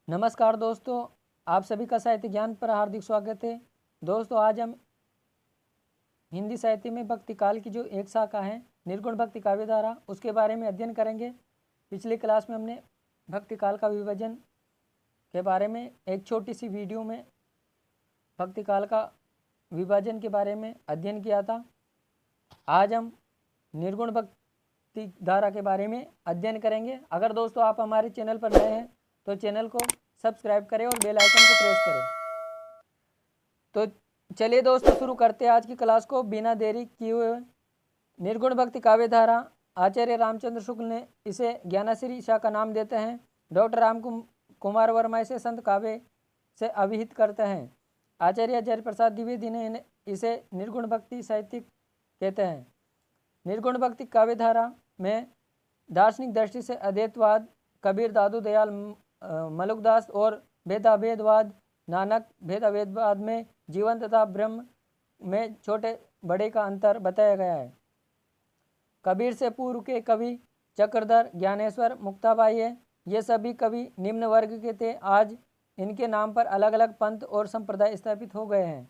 नमस्कार दोस्तों, आप सभी का साहित्य ज्ञान पर हार्दिक स्वागत है। दोस्तों, आज हम हिंदी साहित्य में भक्ति काल की जो एक शाखा है निर्गुण भक्ति काव्य धारा, उसके बारे में अध्ययन करेंगे। पिछली क्लास में हमने भक्ति काल का विभाजन के बारे में एक छोटी सी वीडियो में भक्ति काल का विभाजन के बारे में अध्ययन किया था। आज हम निर्गुण भक्ति धारा के बारे में अध्ययन करेंगे। अगर दोस्तों आप हमारे चैनल पर नए हैं तो चैनल को सब्सक्राइब करें और बेल आइकन को प्रेस करें। तो चलिए दोस्तों, शुरू करते हैं आज की क्लास को बिना देरी किए हुए। निर्गुण भक्ति काव्य धारा, आचार्य रामचंद्र शुक्ल ने इसे ज्ञानाश्री शाखा का नाम देते हैं। डॉक्टर राम कुमार वर्मा इसे संत काव्य से अभिहित करते हैं। आचार्य हजारी प्रसाद द्विवेदी ने इसे निर्गुण भक्ति साहित्य कहते हैं। निर्गुण भक्ति काव्य धारा में दार्शनिक दृष्टि से अद्वैतवाद, कबीर, दादू दयाल, मलुकदास और भेदाभेदवाद, नानक, भेदाभेदवाद में जीवन तथा ब्रह्म में छोटे बड़े का अंतर बताया गया है। कबीर से पूर्व के कवि चक्रधर, ज्ञानेश्वर, मुक्ताबाई है, ये सभी कवि निम्न वर्ग के थे। आज इनके नाम पर अलग अलग पंथ और संप्रदाय स्थापित हो गए हैं।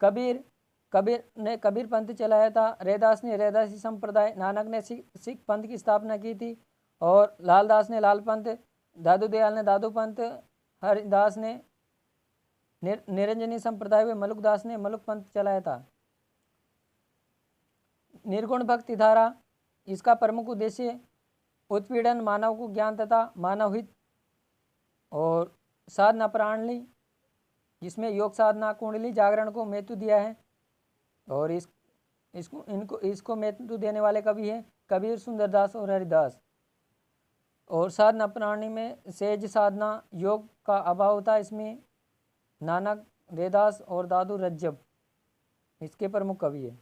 कबीर ने कबीर पंथ चलाया था, रैदास ने रैदासी संप्रदाय, नानक ने सिख पंथ की स्थापना की थी और लालदास ने लाल पंथ, दादू दयाल ने दादू पंथ, हरिदास ने निरंजनी संप्रदाय व मलुकदास ने मलुक पंथ चलाया था। निर्गुण भक्ति धारा, इसका प्रमुख उद्देश्य उत्पीड़न, मानव को ज्ञान तथा मानव हित और साधना प्रणाली, जिसमें योग साधना, कुंडली, जागरण को महत्व दिया है। और इसको महत्व देने वाले कवि हैं कबीर, सुंदरदास और हरिदास। और साधना प्रणाली में सहज साधना, योग का अभाव था, इसमें नानक, रैदास और दादू रज्जब इसके प्रमुख कवि है।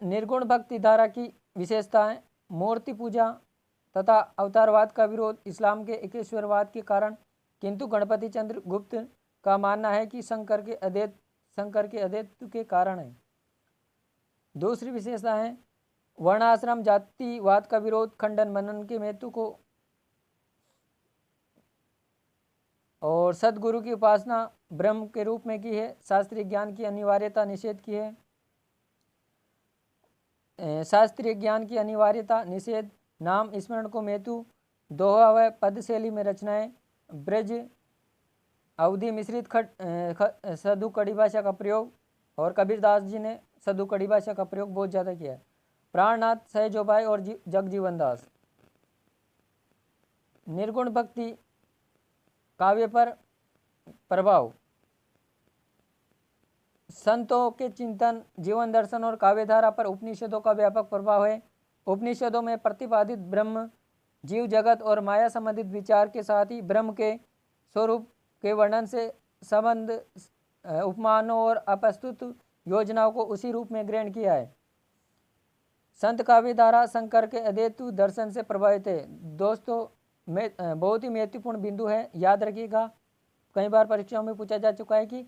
निर्गुण भक्ति धारा की विशेषताएं: मूर्ति पूजा तथा अवतारवाद का विरोध, इस्लाम के एकेश्वरवाद के कारण, किंतु गणपति चंद्र गुप्त का मानना है कि शंकर के अद्वैत के कारण है। दूसरी विशेषता है वर्णाश्रम जातिवाद का विरोध, खंडन मनन के महत्व को और सदगुरु की उपासना ब्रह्म के रूप में की है। शास्त्रीय ज्ञान की अनिवार्यता निषेध की है। शास्त्रीय ज्ञान की अनिवार्यता निषेध, नाम स्मरण को महत्व, दोहा व पद शैली में रचनाएं, ब्रज अवधि मिश्रित सदु कड़ी भाषा का प्रयोग, और कबीरदास जी ने सदु कड़ी भाषा का प्रयोग बहुत ज़्यादा किया है। प्राणनाथ, सहजोबाई और जगजीवन दास। निर्गुण भक्ति काव्य पर प्रभाव: संतों के चिंतन, जीवन दर्शन और काव्यधारा पर उपनिषदों का व्यापक प्रभाव है। उपनिषदों में प्रतिपादित ब्रह्म, जीव जगत और माया संबंधित विचार के साथ ही ब्रह्म के स्वरूप के वर्णन से संबंध उपमानों और अप्रस्तुत योजनाओं को उसी रूप में ग्रहण किया है। संत काव्य धारा शंकर के अद्वैत दर्शन से प्रभावित है। दोस्तों, बहुत ही महत्वपूर्ण बिंदु है, याद रखिएगा। कई बार परीक्षाओं में पूछा जा चुका है कि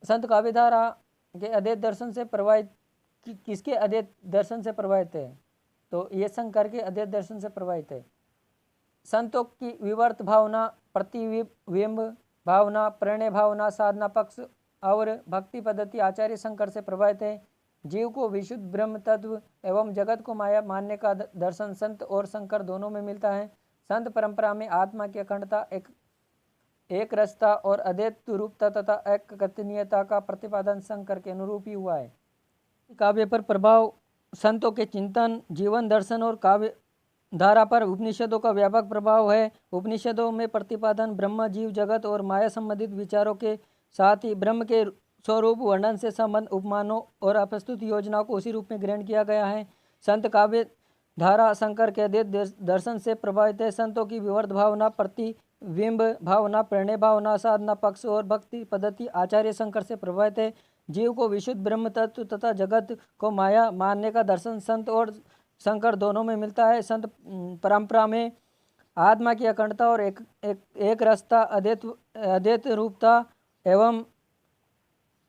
संत काव्य धारा के अद्वैत दर्शन से प्रभावित, किसके अद्वैत दर्शन से प्रभावित है, तो ये शंकर के अद्वैत दर्शन से प्रभावित है। संतों की विवर्त भावना, प्रतिबिंब भावना, प्रणय भावना, साधना पक्ष और भक्ति पद्धति आचार्य शंकर से प्रभावित है। जीव को विशुद्ध ब्रह्म तत्व एवं जगत को माया मानने का दर्शन संत और शंकर दोनों में मिलता है। संत परंपरा में आत्मा की अखंडता, एक रसता और अद्वैत रूपता तथा एककनीयता का प्रतिपादन शंकर के अनुरूप ही हुआ है। काव्य पर प्रभाव: संतों के चिंतन, जीवन दर्शन और काव्य धारा पर उपनिषदों का व्यापक प्रभाव है। उपनिषदों में प्रतिपादन ब्रह्म, जीव जगत और माया संबंधित विचारों के साथ ही ब्रह्म के स्वरूप वर्णन से संबंध उपमानों और अप्रस्तुत योजनाओं को उसी रूप में ग्रहण किया गया है। संत काव्य धारा शंकर के अद्वैत दर्शन से प्रभावित है। संतों की विवर्त भावना, प्रतिबिंब भावना, प्रणय भावना, साधना पक्ष और भक्ति पद्धति आचार्य शंकर से प्रभावित है। जीव को विशुद्ध ब्रह्म तत्व तथा जगत को माया मानने का दर्शन संत और शंकर दोनों में मिलता है। संत परंपरा में आत्मा की अखंडता और एक रसता, अद्वैत रूपता एवं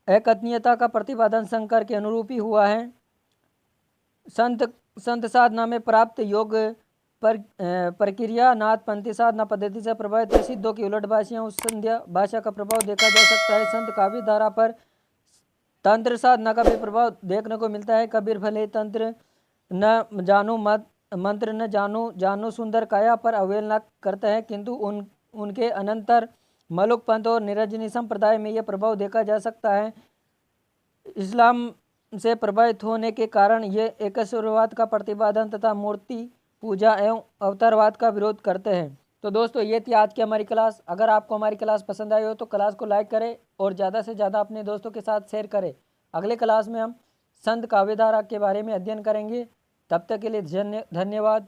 एकत्नीयता का प्रतिपादन शंकर के अनुरूप ही हुआ है। संत साधना में प्राप्त योग प्रक्रिया नाथ पंथिसाध न पद्धति से प्रभावित है। सिद्धों की उलट भाषाएं उस संध्या भाषा का प्रभाव देखा जा सकता है। संत काव्य धारा पर तंत्र साधना का भी प्रभाव देखने को मिलता है। कबीर भले तंत्र न जानू मत मंत्र न जानू जानू सुंदर काया पर अवहेलना करते हैं, किंतु उनके अनंतर मलुक पंथ और निरंजनी संप्रदाय में यह प्रभाव देखा जा सकता है। इस्लाम से प्रभावित होने के कारण ये एकेश्वरवाद का प्रतिपादन तथा मूर्ति पूजा एवं अवतारवाद का विरोध करते हैं। तो दोस्तों ये थी आज की हमारी क्लास। अगर आपको हमारी क्लास पसंद आई हो तो क्लास को लाइक करें और ज़्यादा से ज़्यादा अपने दोस्तों के साथ शेयर करें। अगले क्लास में हम संत काव्यधारा के बारे में अध्ययन करेंगे। तब तक के लिए धन्यवाद।